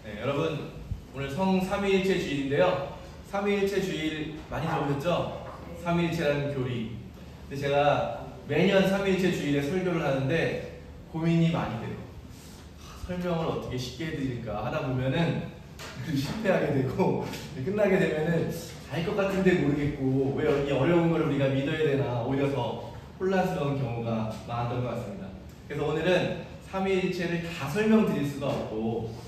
네, 여러분 오늘 성삼위일체 주일인데요. 삼위일체 주일 많이 들어보셨죠? 삼위일체라는 교리. 근데 제가 매년 삼위일체 주일에 설교를 하는데 고민이 많이 돼요. 설명을 어떻게 쉽게 해드릴까 하다 보면은 실패하게 되고 끝나게 되면은 알 것 같은데 모르겠고 왜 이 어려운 걸 우리가 믿어야 되나 오히려 더 혼란스러운 경우가 많았던 것 같습니다. 그래서 오늘은 삼위일체를 다 설명드릴 수가 없고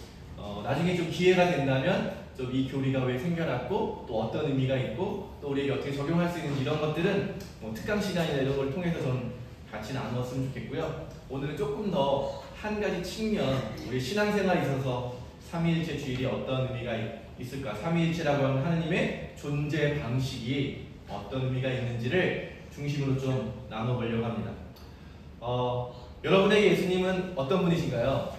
나중에 좀 기회가 된다면 좀 이 교리가 왜 생겨났고 또 어떤 의미가 있고 또 우리에게 어떻게 적용할 수 있는지 이런 것들은 뭐 특강 시간이나 이런 걸 통해서 좀 같이 나누었으면 좋겠고요. 오늘은 조금 더 한 가지 측면, 우리 신앙생활에 있어서 삼위일체 주일이 어떤 의미가 있을까? 삼위일체라고 하는 하느님의 존재 방식이 어떤 의미가 있는지를 중심으로 좀 나눠보려고 합니다. 여러분에게 예수님은 어떤 분이신가요?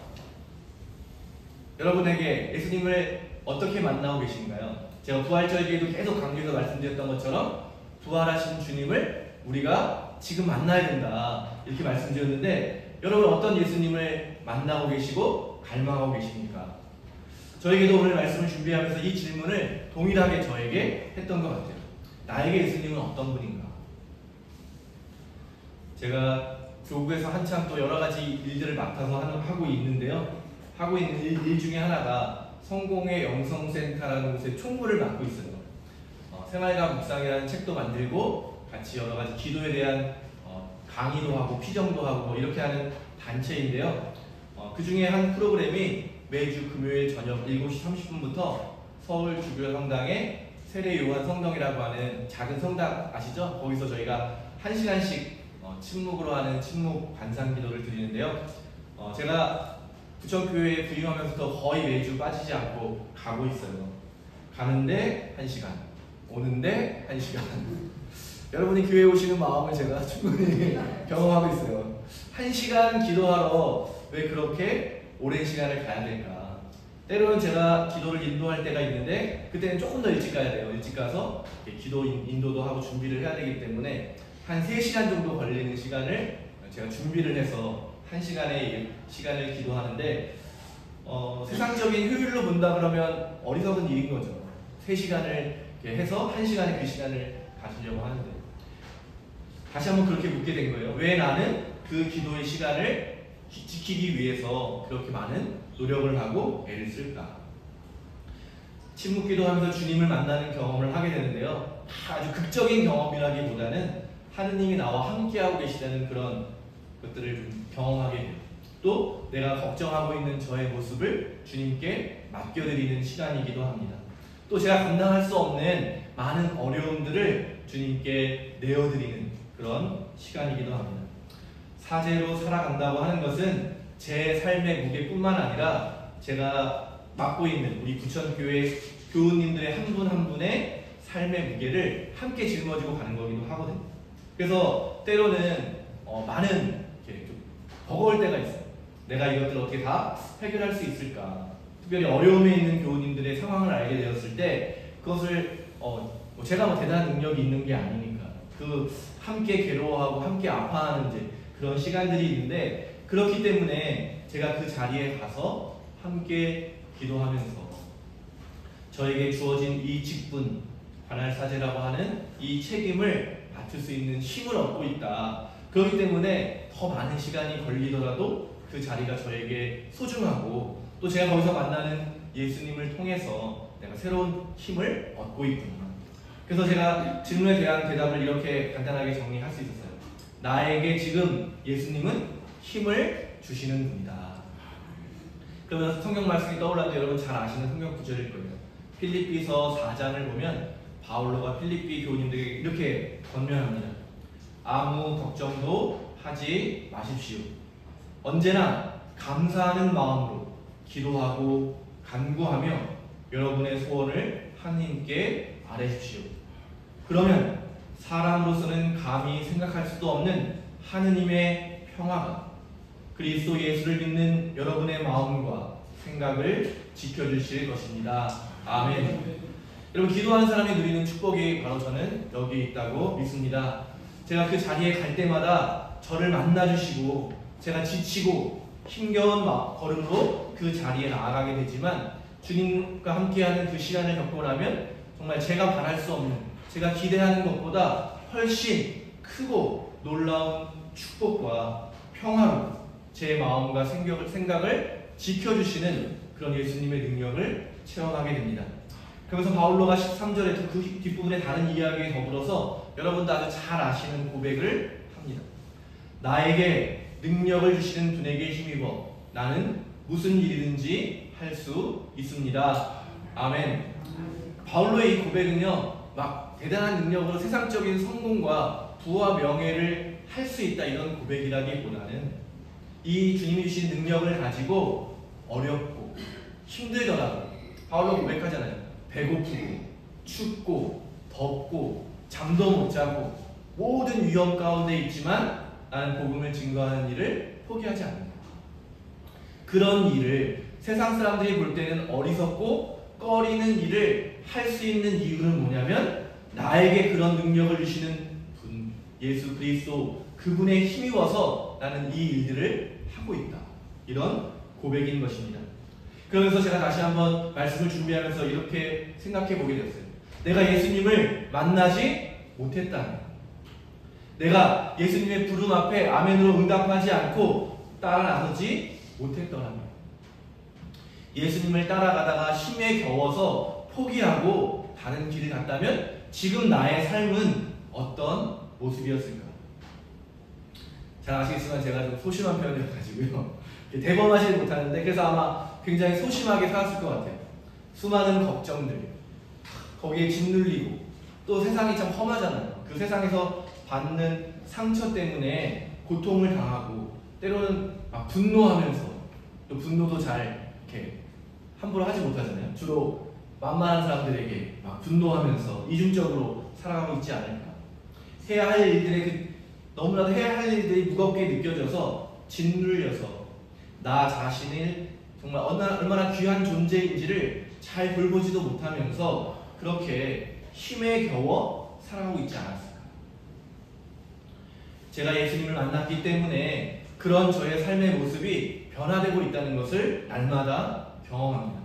여러분에게 예수님을 어떻게 만나고 계신가요? 제가 부활절기에도 계속 강조해서 말씀드렸던 것처럼 부활하신 주님을 우리가 지금 만나야 된다 이렇게 말씀드렸는데 여러분 어떤 예수님을 만나고 계시고 갈망하고 계십니까? 저에게도 오늘 말씀을 준비하면서 이 질문을 동일하게 저에게 했던 것 같아요. 나에게 예수님은 어떤 분인가? 제가 교구에서 한참 또 여러 가지 일들을 맡아서 하고 있는데요. 하고 있는 일 중에 하나가 성공의 영성센터라는 곳에 총무를 맡고 있어요. 생활과 묵상이라는 책도 만들고 같이 여러 가지 기도에 대한 강의도 하고 피정도 하고 이렇게 하는 단체인데요. 그 중에 한 프로그램이 매주 금요일 저녁 7시 30분부터 서울 주교 성당의 세례 요한 성당이라고 하는 작은 성당 아시죠? 거기서 저희가 1시간씩 침묵으로 하는 침묵 반상 기도를 드리는데요. 제가 부천교회에 부임하면서도 거의 매주 빠지지 않고 가고 있어요. 가는데 1시간, 오는데 1시간. 여러분이 교회에 오시는 마음을 제가 충분히 경험하고 있어요. 1시간 기도하러 왜 그렇게 오랜 시간을 가야 될까? 때로는 제가 기도를 인도할 때가 있는데 그때는 조금 더 일찍 가야 돼요. 일찍 가서 기도 인도도 하고 준비를 해야 되기 때문에 한 3시간 정도 걸리는 시간을 제가 준비를 해서 1시간의 시간을 기도하는데 세상적인 효율로 본다 그러면 어리석은 일인 거죠. 3시간을 해서 1시간의 그 시간을 가지려고 하는데 다시 한번 그렇게 묻게 된 거예요. 왜 나는 그 기도의 시간을 지키기 위해서 그렇게 많은 노력을 하고 애를 쓸까? 침묵 기도하면서 주님을 만나는 경험을 하게 되는데요. 아주 극적인 경험이라기보다는 하느님이 나와 함께하고 계시다는 그런 것들을 좀 경험하게 돼요. 또 내가 걱정하고 있는 저의 모습을 주님께 맡겨드리는 시간이기도 합니다. 또 제가 감당할 수 없는 많은 어려움들을 주님께 내어드리는 그런 시간이기도 합니다. 사제로 살아간다고 하는 것은 제 삶의 무게뿐만 아니라 제가 맡고 있는 우리 부천교회 교우님들의 한 분 한 분의 삶의 무게를 함께 짊어지고 가는 거기도 하거든요. 그래서 때로는 많은 좀 버거울 때가 있어요. 내가 이것들을 어떻게 다 해결할 수 있을까? 특별히 어려움에 있는 교우님들의 상황을 알게 되었을 때 그것을 제가 대단한 능력이 있는 게 아니니까 함께 괴로워하고 함께 아파하는 이제 그런 시간들이 있는데 그렇기 때문에 제가 그 자리에 가서 함께 기도하면서 저에게 주어진 이 직분 관할사제라고 하는 이 책임을 맡을 수 있는 힘을 얻고 있다. 그렇기 때문에 더 많은 시간이 걸리더라도 그 자리가 저에게 소중하고 또 제가 거기서 만나는 예수님을 통해서 내가 새로운 힘을 얻고 있구나. 그래서 제가 질문에 대한 대답을 이렇게 간단하게 정리할 수 있었어요. 나에게 지금 예수님은 힘을 주시는 분이다. 그러면서 성경 말씀이 떠올랐는데 여러분 잘 아시는 성경 구절일 거예요. 필립비서 4장을 보면 바울로가 필립비 교우님들에게 이렇게 권면합니다. 아무 걱정도 하지 마십시오. 언제나 감사하는 마음으로 기도하고 간구하며 여러분의 소원을 하나님께 아뢰십시오. 그러면 사람으로서는 감히 생각할 수도 없는 하느님의 평화가 그리스도 예수를 믿는 여러분의 마음과 생각을 지켜주실 것입니다. 아멘. 여러분 기도하는 사람이 누리는 축복이 바로 저는 여기 있다고 믿습니다. 제가 그 자리에 갈 때마다 저를 만나주시고 제가 지치고 힘겨운 걸음으로 그 자리에 나아가게 되지만 주님과 함께하는 그 시간을 겪고 나면 정말 제가 바랄 수 없는, 제가 기대하는 것보다 훨씬 크고 놀라운 축복과 평화로 제 마음과 생각을 지켜주시는 그런 예수님의 능력을 체험하게 됩니다. 그러면서 바울로가 13절에 그 뒷부분의 다른 이야기에 더불어서 여러분도 아주 잘 아시는 고백을 합니다. 나에게 능력을 주시는 분에게 힘입어 나는 무슨 일이든지 할 수 있습니다. 아멘. 바울로의 이 고백은요, 막 대단한 능력으로 세상적인 성공과 부와 명예를 할 수 있다 이런 고백이라기보다는 이 주님이 주신 능력을 가지고 어렵고 힘들더라도 바울로 고백하잖아요. 배고프고 춥고 덥고 잠도 못 자고 모든 위험 가운데 있지만 나는 복음을 증거하는 일을 포기하지 않는다. 그런 일을 세상 사람들이 볼 때는 어리석고 꺼리는 일을 할 수 있는 이유는 뭐냐면 나에게 그런 능력을 주시는 분 예수 그리스도 그분에 힘입어서 나는 이 일들을 하고 있다. 이런 고백인 것입니다. 그러면서 제가 다시 한번 말씀을 준비하면서 이렇게 생각해 보게 되었어요. 내가 예수님을 만나지 못했다면, 내가 예수님의 부름 앞에 아멘으로 응답하지 않고 따라 나서지 못했더라면, 예수님을 따라가다가 힘에 겨워서 포기하고 다른 길을 갔다면 지금 나의 삶은 어떤 모습이었을까? 잘 아시겠지만 제가 좀 소심한 편이어가지고요 대범하지 못하는데, 그래서 아마 굉장히 소심하게 살았을 것 같아요. 수많은 걱정들, 거기에 짓눌리고, 또 세상이 참 험하잖아요. 그 세상에서 받는 상처 때문에 고통을 당하고, 때로는 막 분노하면서, 또 분노도 잘 이렇게 함부로 하지 못하잖아요. 주로 만만한 사람들에게 막 분노하면서 이중적으로 살아가고 있지 않을까. 해야 할 일들에 너무나도 해야 할 일들이 무겁게 느껴져서 짓눌려서 나 자신을 정말 얼마나 귀한 존재인지를 잘 돌보지도 못하면서 그렇게 힘에 겨워 살아가고 있지 않았을까. 제가 예수님을 만났기 때문에 그런 저의 삶의 모습이 변화되고 있다는 것을 날마다 경험합니다.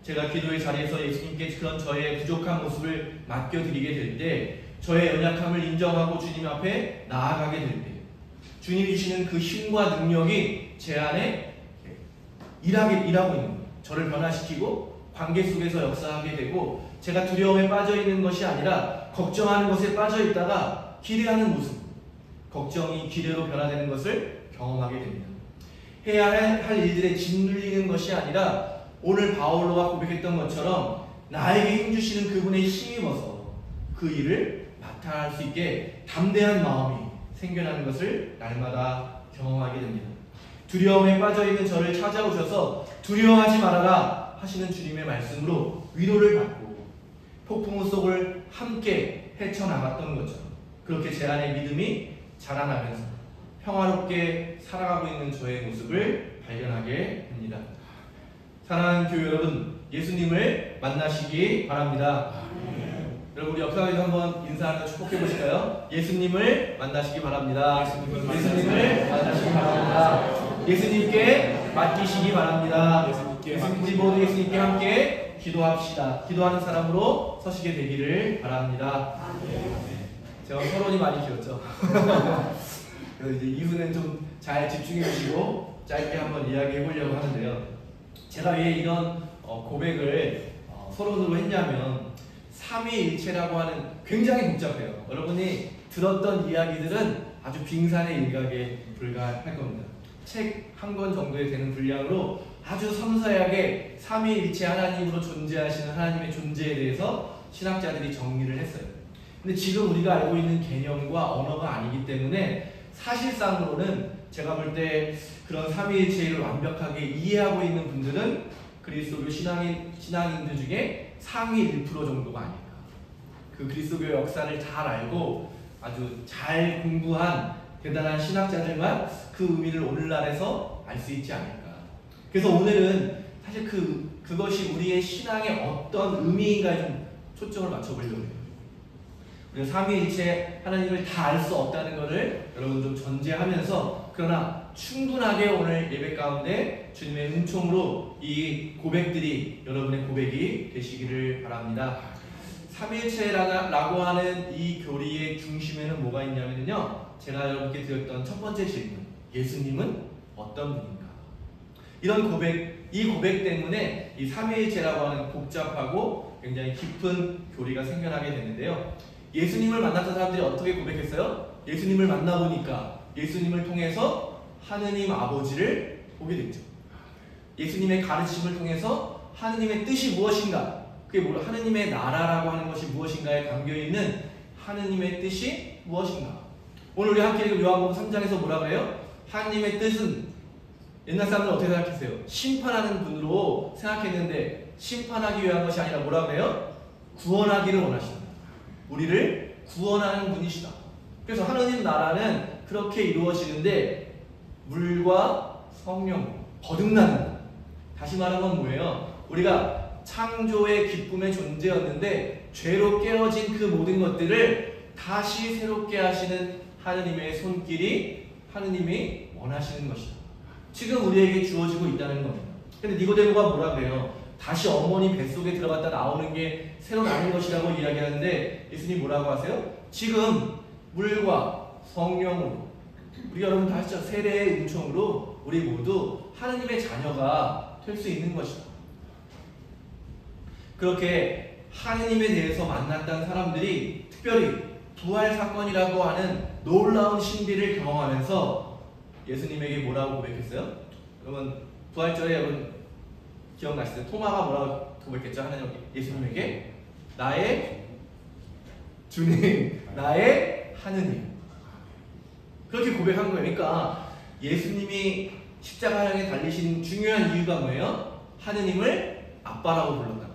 제가 기도의 자리에서 예수님께 그런 저의 부족한 모습을 맡겨드리게 될 때, 저의 연약함을 인정하고 주님 앞에 나아가게 될 때, 주님이 주시는 그 힘과 능력이 제 안에 일하고 있는 거예요. 저를 변화시키고 관계 속에서 역사하게 되고, 제가 두려움에 빠져 있는 것이 아니라 걱정하는 것에 빠져 있다가 기대하는 모습, 걱정이 기대로 변화되는 것을 경험하게 됩니다. 해야 할 일들에 짓눌리는 것이 아니라 오늘 바울로가 고백했던 것처럼 나에게 힘주시는 그분의 힘입어서 그 일을 나타날 수 있게 담대한 마음이 생겨나는 것을 날마다 경험하게 됩니다. 두려움에 빠져있는 저를 찾아오셔서 두려워하지 말아라 하시는 주님의 말씀으로 위로를 받고 폭풍우 속을 함께 헤쳐나갔던 것처럼 그렇게 제 안에 믿음이 자라나면서 평화롭게 살아가고 있는 저의 모습을 발견하게 됩니다. 사랑하는 교회 여러분, 예수님을 만나시기 바랍니다. 여러분, 우리 옆사람에서 한번 인사하며 축복해 보실까요? 예수님을 만나시기 바랍니다. 예수님을 만나시기 바랍니다. 예수님께 맡기시기 바랍니다. 예수님께 모두 예수님께 함께 기도합시다. 기도하는 사람으로 서시게 되기를 바랍니다. 제가 서론이 많이 길었죠. 그래서 이제 이후는 좀 잘 집중해 주시고 짧게 한번 이야기해 보려고 하는데요. 제가 왜 이런 고백을 서론으로 했냐면 삼위일체라고 하는 굉장히 복잡해요. 여러분이 들었던 이야기들은 아주 빙산의 일각에 불과할 겁니다. 책 한 권 정도에 되는 분량으로 아주 섬세하게 삼위일체 하나님으로 존재하시는 하나님의 존재에 대해서 신학자들이 정리를 했어요. 근데 지금 우리가 알고 있는 개념과 언어가 아니기 때문에 사실상으로는 제가 볼 때 그런 삼위일체를 완벽하게 이해하고 있는 분들은 그리스도교 신앙인들 중에 상위 1% 정도가 아닐까. 그 그리스도교 역사를 잘 알고 아주 잘 공부한 대단한 신학자들만 그 의미를 오늘날에서 알 수 있지 않을까. 그래서 오늘은 사실 그것이 우리의 신앙의 어떤 의미인가에 좀 초점을 맞춰보려고 해요. 우리가 삼위일체 하나님을 다 알 수 없다는 것을 여러분 좀 전제하면서, 그러나 충분하게 오늘 예배 가운데 주님의 은총으로 이 고백들이 여러분의 고백이 되시기를 바랍니다. 삼위일체라고 하는 이 교리의 중심에는 뭐가 있냐면요, 제가 여러분께 드렸던 첫 번째 질문, 예수님은 어떤 분인가? 이런 고백, 이 고백 때문에 이 삼위일체라고 하는 복잡하고 굉장히 깊은 교리가 생겨나게 되는데요. 예수님을 만났던 사람들이 어떻게 고백했어요? 예수님을 만나보니까 예수님을 통해서 하느님 아버지를 보게 됐죠. 예수님의 가르침을 통해서 하느님의 뜻이 무엇인가, 그게 뭐 하느님의 나라라고 하는 것이 무엇인가에 담겨있는 하느님의 뜻이 무엇인가. 오늘 우리 함께 읽은 요한복음 3장에서 뭐라 그래요? 하느님의 뜻은, 옛날 사람들은 어떻게 생각했어요? 심판하는 분으로 생각했는데 심판하기 위한 것이 아니라 뭐라 그래요? 구원하기를 원하신다. 우리를 구원하는 분이시다. 그래서 하느님 나라는 그렇게 이루어지는데 물과 성령, 거듭나는 것. 다시 말하면 뭐예요? 우리가 창조의 기쁨의 존재였는데 죄로 깨어진 그 모든 것들을 다시 새롭게 하시는 하느님의 손길이 하느님이 원하시는 것이다. 지금 우리에게 주어지고 있다는 겁니다. 근데 니고데모가 뭐라 그래요? 다시 어머니 뱃속에 들어갔다 나오는 게 새로 나는 것이라고 이야기하는데 예수님 뭐라고 하세요? 지금 물과 성령으로, 우리 여러분 다 아시죠? 세례의 은총으로 우리 모두 하느님의 자녀가 될 수 있는 것이다. 그렇게 하느님에 대해서 만났던 사람들이 특별히 부활 사건이라고 하는 놀라운 신비를 경험하면서 예수님에게 뭐라고 고백했어요? 여러분 부활절에 여러분 기억나시죠? 토마가 뭐라고 고백했죠? 하나님 예수님에게 나의 주님, 나의 하느님. 그렇게 고백한 거예요. 그러니까 예수님이 십자가에 달리신 중요한 이유가 뭐예요? 하느님을 아빠라고 불렀다.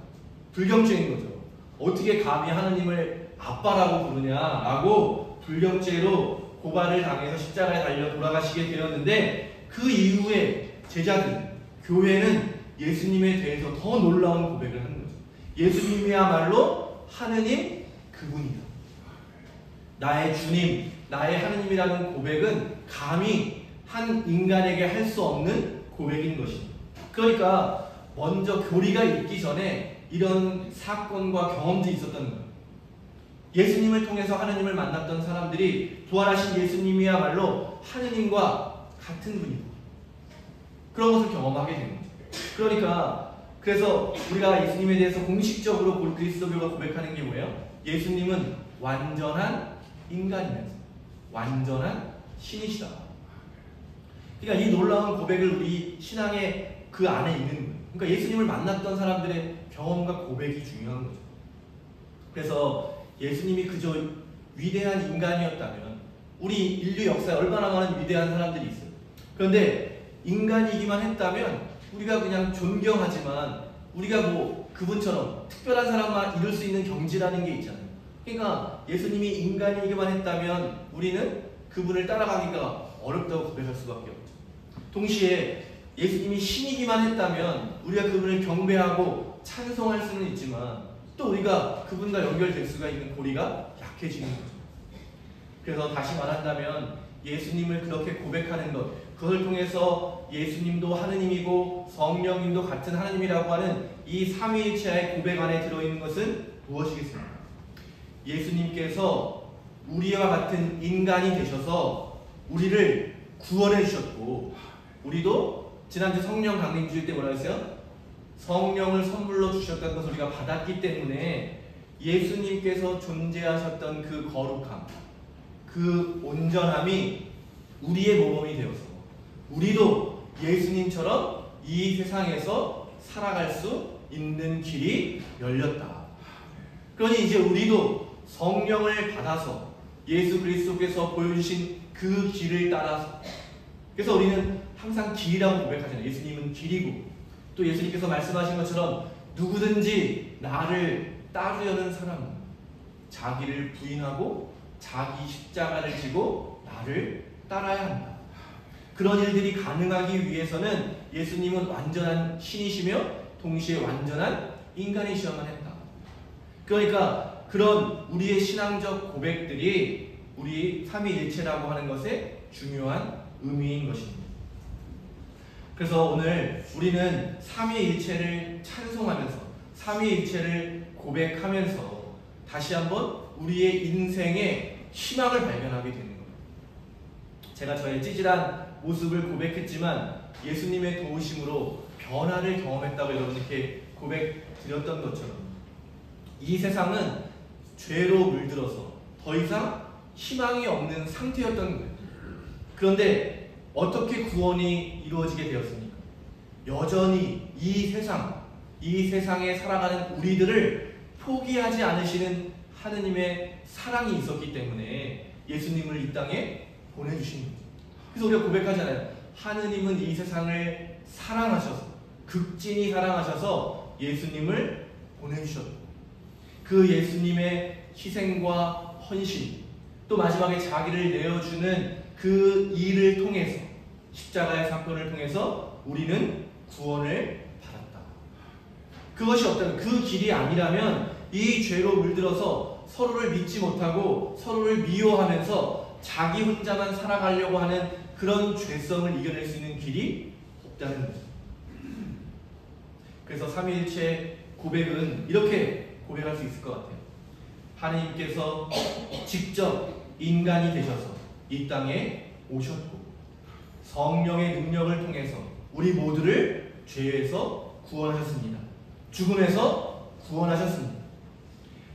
불경죄인 거죠. 어떻게 감히 하느님을 아빠라고 부르냐라고 불경죄로 고발을 당해서 십자가에 달려 돌아가시게 되었는데, 그 이후에 제자들, 교회는 예수님에 대해서 더 놀라운 고백을 하는 거죠. 예수님이야말로 하느님 그분이다. 나의 주님, 나의 하느님이라는 고백은 감히 한 인간에게 할 수 없는 고백인 것입니다. 그러니까 먼저 교리가 있기 전에 이런 사건과 경험들이 있었던 거예요. 예수님을 통해서 하느님을 만났던 사람들이 부활하신 예수님이야말로 하느님과 같은 분이고 그런 것을 경험하게 되는 거죠. 그러니까 그래서 우리가 예수님에 대해서 공식적으로 그리스도교가 고백하는 게 뭐예요? 예수님은 완전한 인간이면서 완전한 신이시다. 그러니까 이 놀라운 고백을 우리 신앙의 그 안에 있는 거예요. 그러니까 예수님을 만났던 사람들의 경험과 고백이 중요한 거죠. 그래서 예수님이 그저 위대한 인간이었다면, 우리 인류 역사에 얼마나 많은 위대한 사람들이 있어요. 그런데 인간이기만 했다면 우리가 그냥 존경하지만 우리가 뭐 그분처럼 특별한 사람만 이룰 수 있는 경지라는 게 있잖아요. 그러니까 예수님이 인간이기만 했다면 우리는 그분을 따라가기가 어렵다고 고백할 수밖에 없죠. 동시에 예수님이 신이기만 했다면 우리가 그분을 경배하고 찬송할 수는 있지만 또 우리가 그분과 연결될 수가 있는 고리가 약해지는 거죠. 그래서 다시 말한다면 예수님을 그렇게 고백하는 것, 그걸 통해서 예수님도 하느님이고 성령님도 같은 하느님이라고 하는 이 삼위일체의 고백 안에 들어있는 것은 무엇이겠습니까? 예수님께서 우리와 같은 인간이 되셔서 우리를 구원해 주셨고, 우리도 지난주 성령 강림 주일 때 뭐라 했어요? 성령을 선물로 주셨다는 것을 우리가 받았기 때문에 예수님께서 존재하셨던 그 거룩함, 그 온전함이 우리의 모범이 되어서 우리도 예수님처럼 이 세상에서 살아갈 수 있는 길이 열렸다. 그러니 이제 우리도 성령을 받아서 예수 그리스도께서 보여주신 그 길을 따라서, 그래서 우리는 항상 길이라고 고백하잖아요. 예수님은 길이고, 또 예수님께서 말씀하신 것처럼 누구든지 나를 따르려는 사람은 자기를 부인하고 자기 십자가를 지고 나를 따라야 한다. 그런 일들이 가능하기 위해서는 예수님은 완전한 신이시며 동시에 완전한 인간이셔야만 했다. 그러니까 그런 우리의 신앙적 고백들이 우리 삼위일체라고 하는 것의 중요한 의미인 것입니다. 그래서 오늘 우리는 삼위일체를 찬송하면서 삼위일체를 고백하면서 다시 한번 우리의 인생의 희망을 발견하게 되는 거예요. 제가 저의 찌질한 모습을 고백했지만 예수님의 도우심으로 변화를 경험했다고 여러분께 고백드렸던 것처럼 이 세상은 죄로 물들어서 더 이상 희망이 없는 상태였던 거예요. 그런데 어떻게 구원이 이루어지게 되었습니까? 여전히 이 세상에 살아가는 우리들을 포기하지 않으시는 하느님의 사랑이 있었기 때문에 예수님을 이 땅에 보내주신 거죠. 그래서 우리가 고백하잖아요. 하느님은 이 세상을 사랑하셔서 극진히 사랑하셔서 예수님을 보내주셨고 그 예수님의 희생과 헌신 또 마지막에 자기를 내어주는 그 일을 통해서 십자가의 사건을 통해서 우리는 구원을 받았다. 그것이 없다면 그 길이 아니라면 이 죄로 물들어서 서로를 믿지 못하고 서로를 미워하면서 자기 혼자만 살아가려고 하는 그런 죄성을 이겨낼 수 있는 길이 없다는 거죠. 그래서 삼위일체 고백은 이렇게 고백할 수 있을 것 같아요. 하나님께서 직접 인간이 되셔서 이 땅에 오셨고 성령의 능력을 통해서 우리 모두를 죄에서 구원하셨습니다. 죽음에서 구원하셨습니다.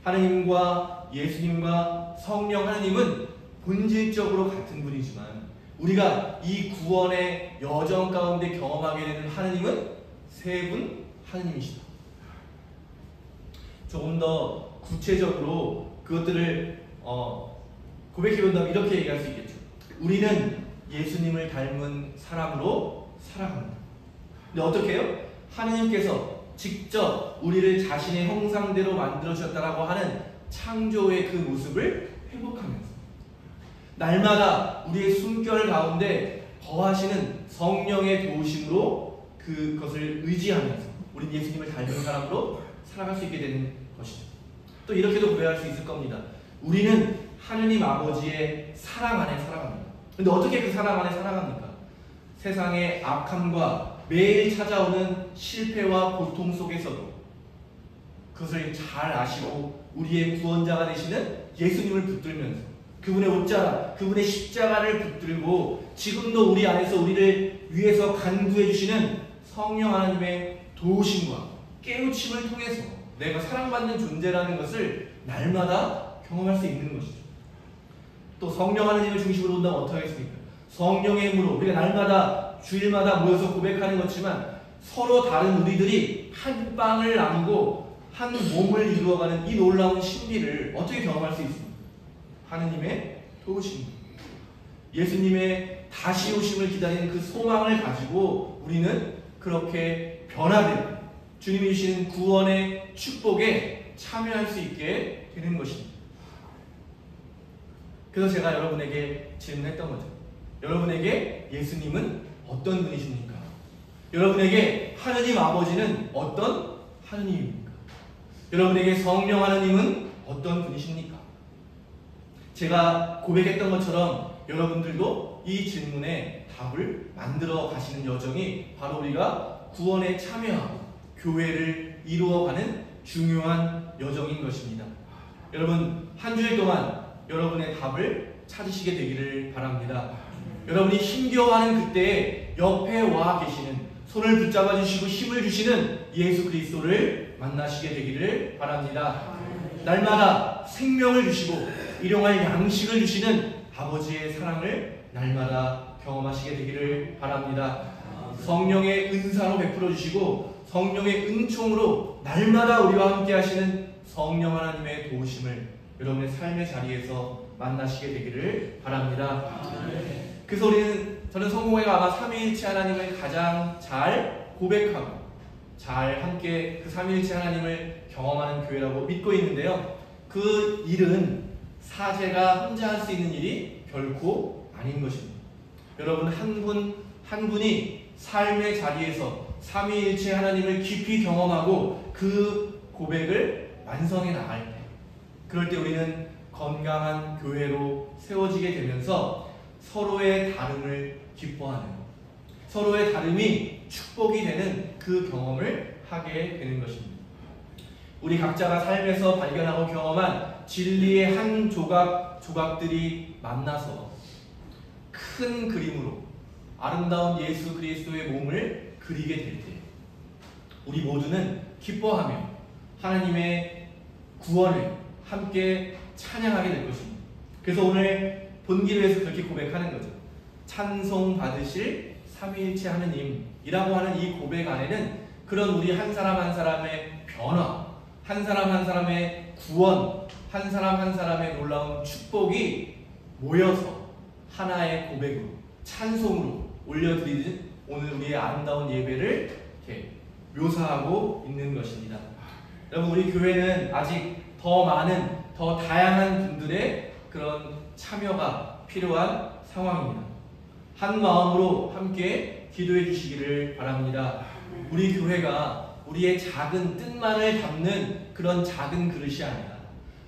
하나님과 예수님과 성령 하나님은 본질적으로 같은 분이지만 우리가 이 구원의 여정 가운데 경험하게 되는 하나님은 세 분 하나님이시다. 조금 더 구체적으로 그것들을 고백해 본다면 이렇게 얘기할 수 있겠죠. 우리는 예수님을 닮은 사람으로 살아갑니다. 근데 어떻게 해요? 하나님께서 직접 우리를 자신의 형상대로 만들어 주셨다라고 하는 창조의 그 모습을 회복하면서 날마다 우리의 숨결 가운데 거하시는 성령의 도우심으로 그것을 의지하면서 우리는 예수님을 닮은 사람으로 살아갈 수 있게 되는 것이죠. 또 이렇게도 고백할 수 있을 겁니다. 우리는 하느님 아버지의 사랑 안에 살아갑니다. 근데 어떻게 그 사랑 안에 살아갑니까? 세상의 악함과 매일 찾아오는 실패와 고통 속에서도 그것을 잘 아시고 우리의 구원자가 되시는 예수님을 붙들면서 그분의 옷자락, 그분의 십자가를 붙들고 지금도 우리 안에서 우리를 위해서 간구해 주시는 성령 하나님의 도우심과 깨우침을 통해서 내가 사랑받는 존재라는 것을 날마다 경험할 수 있는 것이죠. 또 성령 하나님을 중심으로 본다면 어떻게 하겠습니까? 성령의 힘으로 우리가 날마다 주일마다 모여서 고백하는 것지만 서로 다른 우리들이 한 빵을 나누고 한 몸을 이루어가는 이 놀라운 신비를 어떻게 경험할 수 있습니까? 하느님의 도우심, 예수님의 다시 오심을 기다리는 그 소망을 가지고 우리는 그렇게 변화되고 주님이 주시는 구원의 축복에 참여할 수 있게 되는 것입니다. 그래서 제가 여러분에게 질문했던 거죠. 여러분에게 예수님은 어떤 분이십니까? 여러분에게 하느님 아버지는 어떤 하느님입니까? 여러분에게 성령 하느님은 어떤 분이십니까? 제가 고백했던 것처럼 여러분들도 이 질문에 답을 만들어 가시는 여정이 바로 우리가 구원에 참여하고 교회를 이루어가는 중요한 여정인 것입니다. 여러분 한 주일 동안 여러분의 답을 찾으시게 되기를 바랍니다. 여러분이 힘겨워하는 그때에 옆에 와 계시는 손을 붙잡아 주시고 힘을 주시는 예수 그리스도를 만나시게 되기를 바랍니다. 날마다 생명을 주시고 일용할 양식을 주시는 아버지의 사랑을 날마다 경험하시게 되기를 바랍니다. 성령의 은사로 베풀어 주시고 성령의 은총으로 날마다 우리와 함께 하시는 성령 하나님의 도우심을 여러분의 삶의 자리에서 만나시게 되기를 바랍니다. 그래서 저는 성공회가 아마 삼위일체 하나님을 가장 잘 고백하고 잘 함께 그 삼위일체 하나님을 경험하는 교회라고 믿고 있는데요. 그 일은 사제가 혼자 할 수 있는 일이 결코 아닌 것입니다. 여러분 한 분이 삶의 자리에서 삼위일체 하나님을 깊이 경험하고 그 고백을 완성해 나갈 때, 그럴 때 우리는 건강한 교회로 세워지게 되면서 서로의 다름을 기뻐하는, 서로의 다름이 축복이 되는 그 경험을 하게 되는 것입니다. 우리 각자가 삶에서 발견하고 경험한 진리의 한 조각들이 만나서 큰 그림으로 아름다운 예수 그리스도의 몸을 그리게 될 때 우리 모두는 기뻐하며 하나님의 구원을 함께 찬양하게 될 것입니다. 그래서 오늘 본기도에서 그렇게 고백하는 거죠. 찬송 받으실 삼위일체 하느님이라고 하는 이 고백 안에는 그런 우리 한 사람 한 사람의 변화, 한 사람 한 사람의 구원, 한 사람 한 사람의 놀라운 축복이 모여서 하나의 고백으로, 찬송으로 올려드리는 오늘 우리의 아름다운 예배를 이렇게 묘사하고 있는 것입니다. 여러분, 우리 교회는 아직 더 많은, 더 다양한 분들의 그런 참여가 필요한 상황입니다. 한 마음으로 함께 기도해 주시기를 바랍니다. 우리 교회가 우리의 작은 뜻만을 담는 그런 작은 그릇이 아니라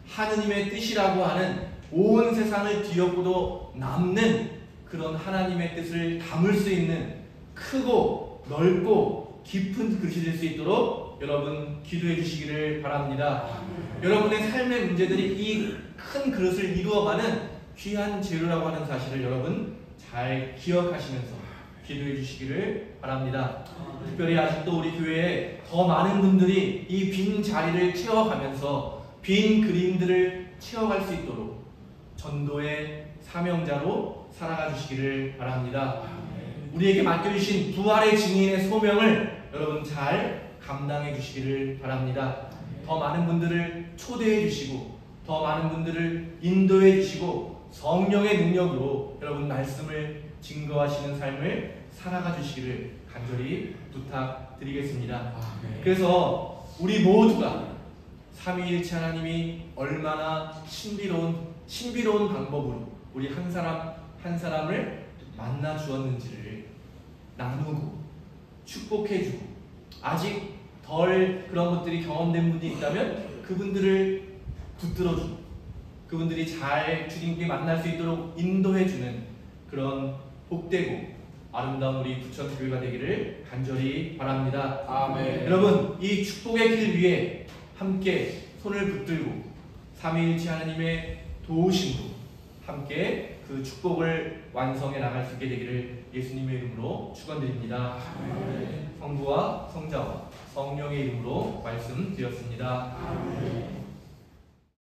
하느님의 뜻이라고 하는 온 세상을 뒤엎고도 남는 그런 하나님의 뜻을 담을 수 있는 크고 넓고 깊은 그릇이 될 수 있도록 여러분 기도해 주시기를 바랍니다. 여러분의 삶의 문제들이 이 큰 그릇을 이루어가는 귀한 재료라고 하는 사실을 여러분 잘 기억하시면서 기도해 주시기를 바랍니다. 특별히 아직도 우리 교회에 더 많은 분들이 이 빈 자리를 채워가면서 빈 그림들을 채워갈 수 있도록 전도의 사명자로 살아가 주시기를 바랍니다. 우리에게 맡겨주신 부활의 증인의 소명을 여러분 잘 감당해 주시기를 바랍니다. 더 많은 분들을 초대해 주시고 더 많은 분들을 인도해 주시고 성령의 능력으로 여러분 말씀을 증거하시는 삶을 살아가 주시기를 간절히 부탁드리겠습니다. 그래서 우리 모두가 삼위일체 하나님이 얼마나 신비로운 방법으로 우리 한 사람 한 사람을 만나 주었는지를 나누고 축복해주고 아직 덜 그런 것들이 경험된 분이 있다면 그분들을 붙들어주고 그분들이 잘 주님께 만날 수 있도록 인도해주는 그런 복되고 아름다운 우리 부천교회가 되기를 간절히 바랍니다. 아멘. 여러분, 이 축복의 길 위에 함께 손을 붙들고 삼위일체 하나님의 도우심으로 함께 그 축복을 완성해 나갈 수 있게 되기를 예수님의 이름으로 축원드립니다. 성부와 성자와 성령의 이름으로 말씀드렸습니다.